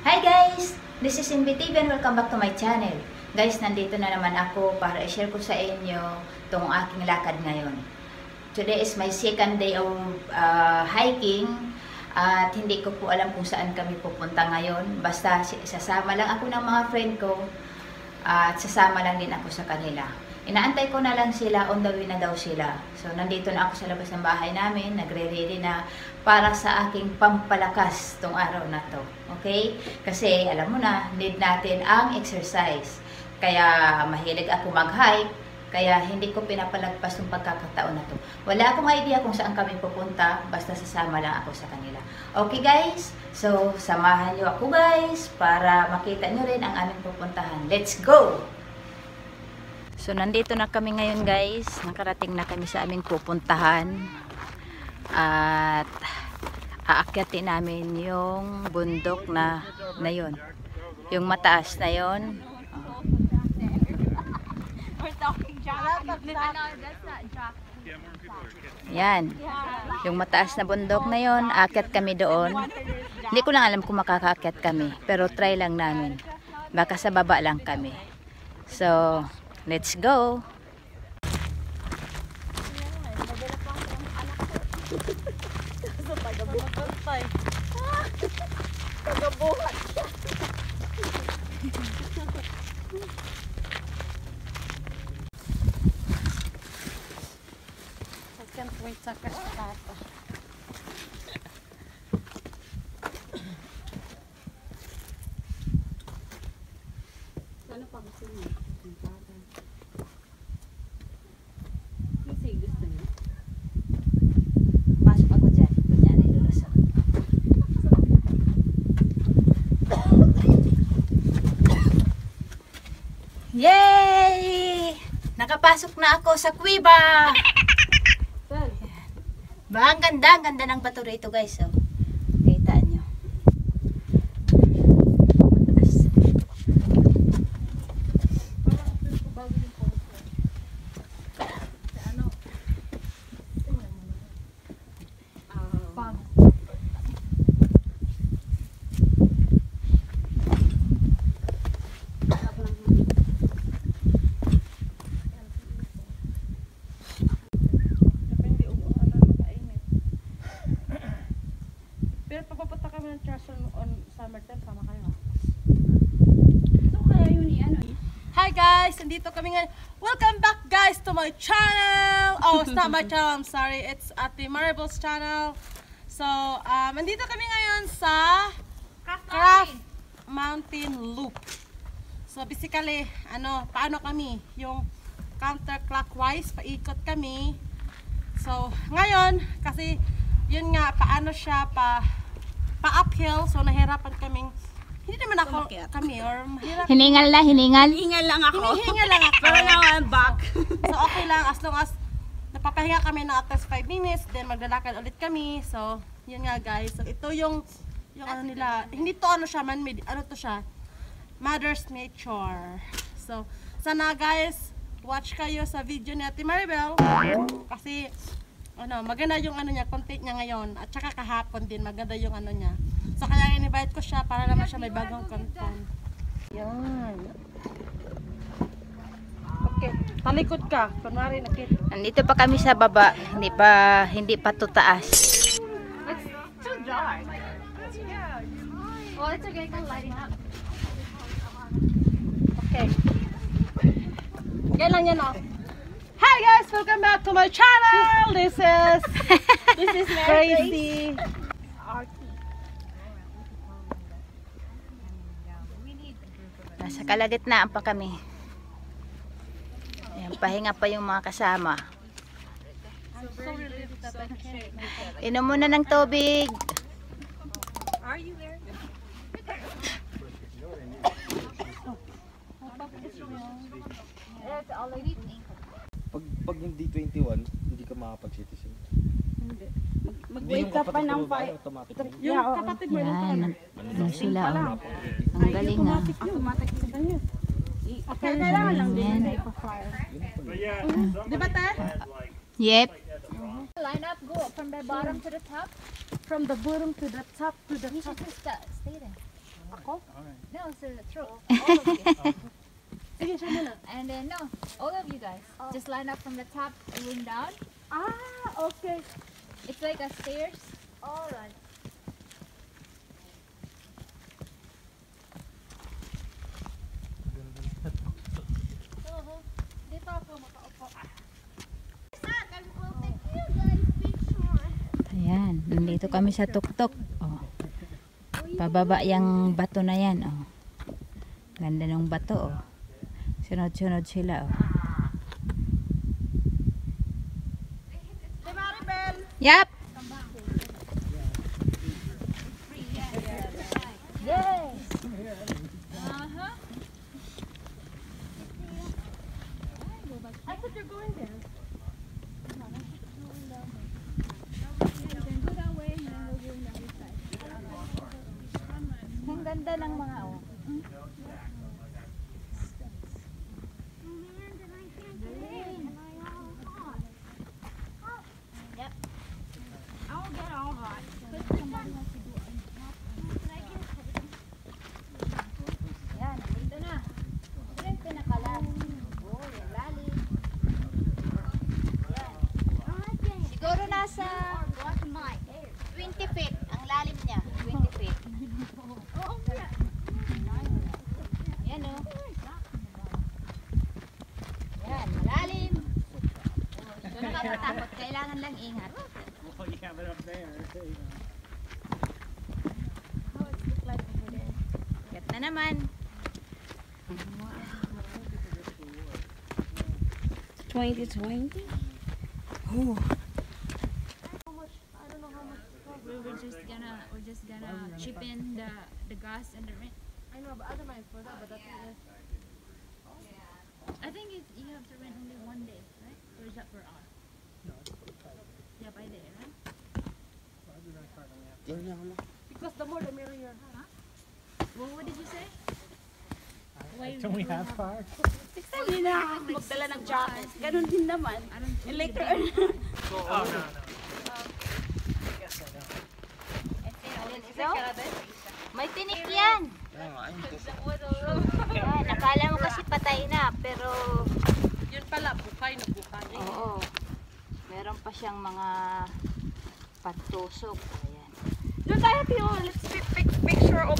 Hi guys! This is NBTV and welcome back to my channel. Guys, nandito na naman ako para i-share ko sa inyo itong aking lakad ngayon. Today is my second day of hiking at hindi ko po alam kung saan kami pupunta ngayon. Basta sasama lang ako ng mga friend ko at sasama lang din ako sa kanila. Inaantay ko na lang sila, on the way na daw sila. So, nandito na ako sa labas ng bahay namin, nagre-ready na para sa aking pampalakas tong araw na to. Okay? Kasi, alam mo na, need natin ang exercise. Kaya, mahilig ako mag-hike, kaya hindi ko pinapalagpas yung pagkakataon na to. Wala akong idea kung saan kami pupunta, basta sasama lang ako sa kanila. Okay guys? So, samahan nyo ako guys, para makita nyo rin ang aming pupuntahan. Let's go! So, nandito na kami ngayon guys. Nakarating na kami sa aming pupuntahan. At aakyatin namin yung bundok na yun. Yung mataas na yun. Yan. Yung mataas na bundok na yun. Aakyat kami doon. Hindi ko lang alam kung makakaakyat kami. Pero try lang namin. Baka sa baba lang kami. So, let's go! Tagabuhat siya. I can't wait sa kasata. Ano pa gusto niyo? Pasok ako dyan. Kunyari lulusot. Yay! Nakapasok na ako sa kuweba! Ba, ang ganda ng bato rito guys. Oh. Kita nyo. Mataas. Pero papapunta kami ng church on summertime, sama kayo. So kaya yun ano eh. Hi guys! Nandito kami ngayon. Welcome back guys to my channel! Oh, it's not my channel, I'm sorry. It's Ate Maribel's channel. So, nandito kami ngayon sa Craft Mountain Loop. So basically, paano kami? Yung counterclockwise, paikot kami. So, ngayon, kasi yun nga, paano siya pa-uphill, so nahirapan kaming, hindi naman ako kami, or mahirap. Hiningal na, hiningal. Hingal lang ako. Hinihinga lang ako. Pero now I'm back. So okay lang, as long as napapahinga kami na at least 5 minutes, then maglalakad ulit kami. So, yun nga guys. So, ito yung ano nila, hindi to ano siya, man-made, ano to siya, Mother's Nature. So, sana guys, watch kayo sa video ni Ate Maribel. Kasi, maganda yung niya, content niya ngayon. At saka kahapon din, maganda yung niya. So, kaya in-invite ko siya para naman siya may bagong content. Yan. Okay, talikod ka. Kunwari, nakita. Nandito pa kami sa baba. Hindi pa to taas. It's too dark. Well, it's okay, can lighting up. Okay. Okay lang yan, oh. Hi guys! Welcome back to my channel! This is Crazy. Nasa kalagitnaan pa kami. Ayan, pahinga pa yung mga kasama. Inom muna ng tubig. Are you there? It's already Pag hindi 21, hindi ka makapag-citizen. mag-wake ka pa ng 5. Automatic. Yung kapatid mo, Yan. Ano sila. Oh. Ang galing ah. Automatic sa kanya. kailangan lang din na ipa-fire. Di ba te? Yep. Line up, go from the bottom to the top. From the bottom to the top to the You top. should just stay there. Ako? No, it's the throat. Sige, siya muna. And then, no, all of you guys. Just line up from the top going down. Ah, okay. It's like a stairs. Alright. Dito ako makaupo. Ayan, nandito kami sa tuktok. Oh. Pababa yung bato na yan. Oh. Ganda ng bato. Oh. Sunod-sunod sila. Oh. Hey, Maribel! Yap! Yes. I thought you're going there. Then go that way and then we'll go on the other side. Ang ganda ng mga oh. I'll get all hot. Yan, nandito na. Ito yung pinakalas. Oh, yung lalim. Yan. Siguro nasa 20 feet ang lalim niya. 20 feet. Yan o. Yan, malalim. So, nakakatakot. Kailangan lang ingat. Well, you have it up there. Gat na naman. 2020? We're just gonna chip in the gas and the rent. I know, but I don't mind for that, but that's it. I think you have to rent only one day, right? Or is that per hour? Yeah, by day, right? Because the more the merrier. What did you say? Don't we have cars? Hindi na magdala ng jacket. Ganun din naman. I don't think Later. Oh, no. So, may tinik yan. Yan, akala mo kasi patay na, pero Yun pala, bukay na bukay. oo. Meron pa siyang mga patusok. Ayan. Doon tayo, Pio. Let's take picture of...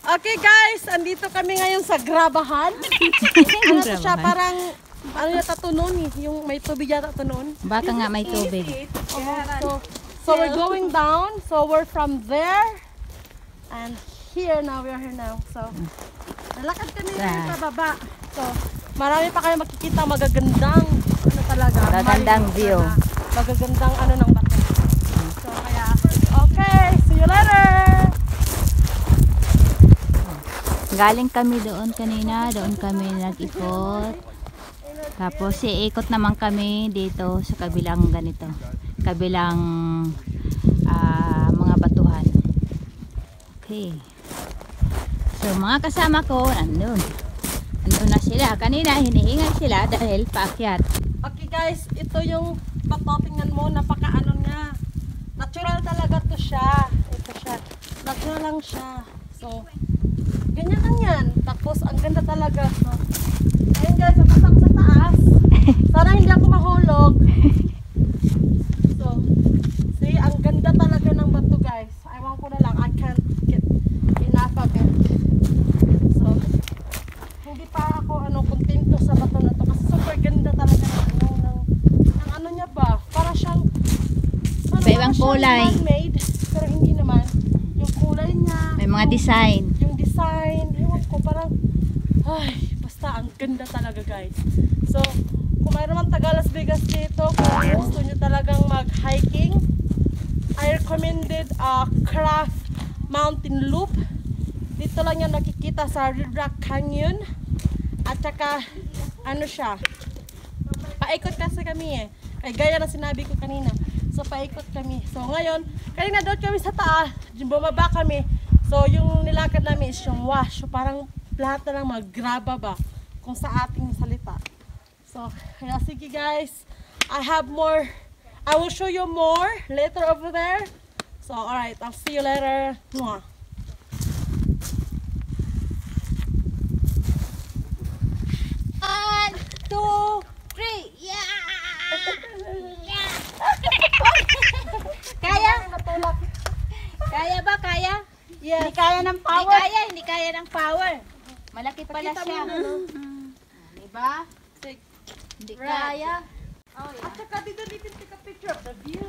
Okay guys, andito kami ngayon sa grabahan. Ano to siya, parang ano yata to nun eh, yung may tubig yata to nun. Baka nga may tubig. So we're going down, so we're from there and here now, we are here now. So nalakad kami ngayon sa baba. So marami pa kayo makikita magagandang ano talaga. Magagandang marino view. talaga. Magagandang ano ng bato. So kaya, okay, see you later! Galing kami doon kanina, doon kami nag-ikot. Tapos iikot naman kami dito sa kabilang ganito. Kabilang mga batuhan. Okay. So mga kasama ko, nandun. Nandun na sila. Kanina hinihingal sila dahil paakyat. Okay guys, ito yung papotingnan mo, napakaano niya. Natural talaga to siya. Ito siya. Natural lang siya. So, ganyan lang yan. Tapos, ang ganda talaga. So, ayun guys, napunta ako sa taas. Sana hindi ako mahulog. So, see, ang ganda talaga ng bato guys. Ewan ko na lang, I can't get enough of it. So, hindi pa ako kontento sa bato na to. Kasi super ganda talaga ng ano niya ba? Para siyang Iba-ibang kulay. Man-made, pero hindi naman. Yung kulay niya. May mga design. Yung design, ewan ko, parang, ay, basta ang ganda talaga guys. So, kung mayroon man taga Las Vegas dito, kung gusto nyo talagang mag-hiking, I recommended Craft Mountain Loop. Dito lang yan nakikita sa Red Rock Canyon. At saka, ano siya, paikot kasi kami eh. Ay, gaya na sinabi ko kanina. So, paikot kami. So, ngayon, kanina doon kami sa taas, bumaba kami. So, yung nilakad namin is yung wash. So, parang lahat na lang maggraba ba kung sa ating salita. So, kaya sige guys, I have more. I will show you more later over there. So, alright, I'll see you later. Mwah. Yes. Hindi kaya ng Hindi power. kaya, hindi kaya ng power. Malaki pala Pakita siya. mo, no? Diba? Take. Hindi Right. kaya. Oh, yeah. At saka dito take a picture of the view,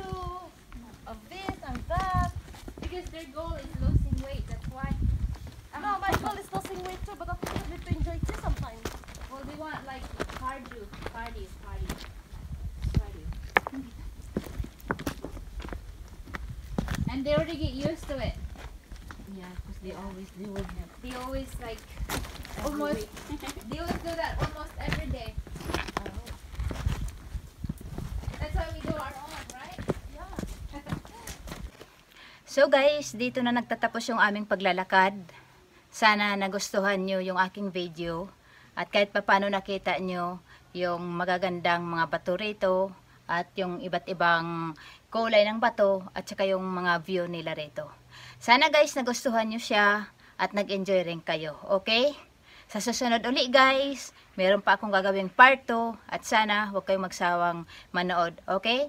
of this and that. Because their goal is losing weight, that's why. No, my goal is losing weight too, but I think we need to enjoy tea sometimes. Well, they want like cardio. And they already get used to it. Yeah, because they always like almost they always do that almost every day. That's why we do our own, right? So guys, dito na nagtatapos yung aming paglalakad. Sana nagustuhan nyo yung aking video. At kahit paano nakita nyo yung magagandang mga bato rito. At yung iba't ibang kulay ng bato. At saka yung mga view nila rito. Sana guys nagustuhan nyo siya. At nag-enjoy rin kayo. Okay? Sa susunod uli guys, meron pa akong gagawing part 2. At sana huwag kayong magsawang manood. Okay?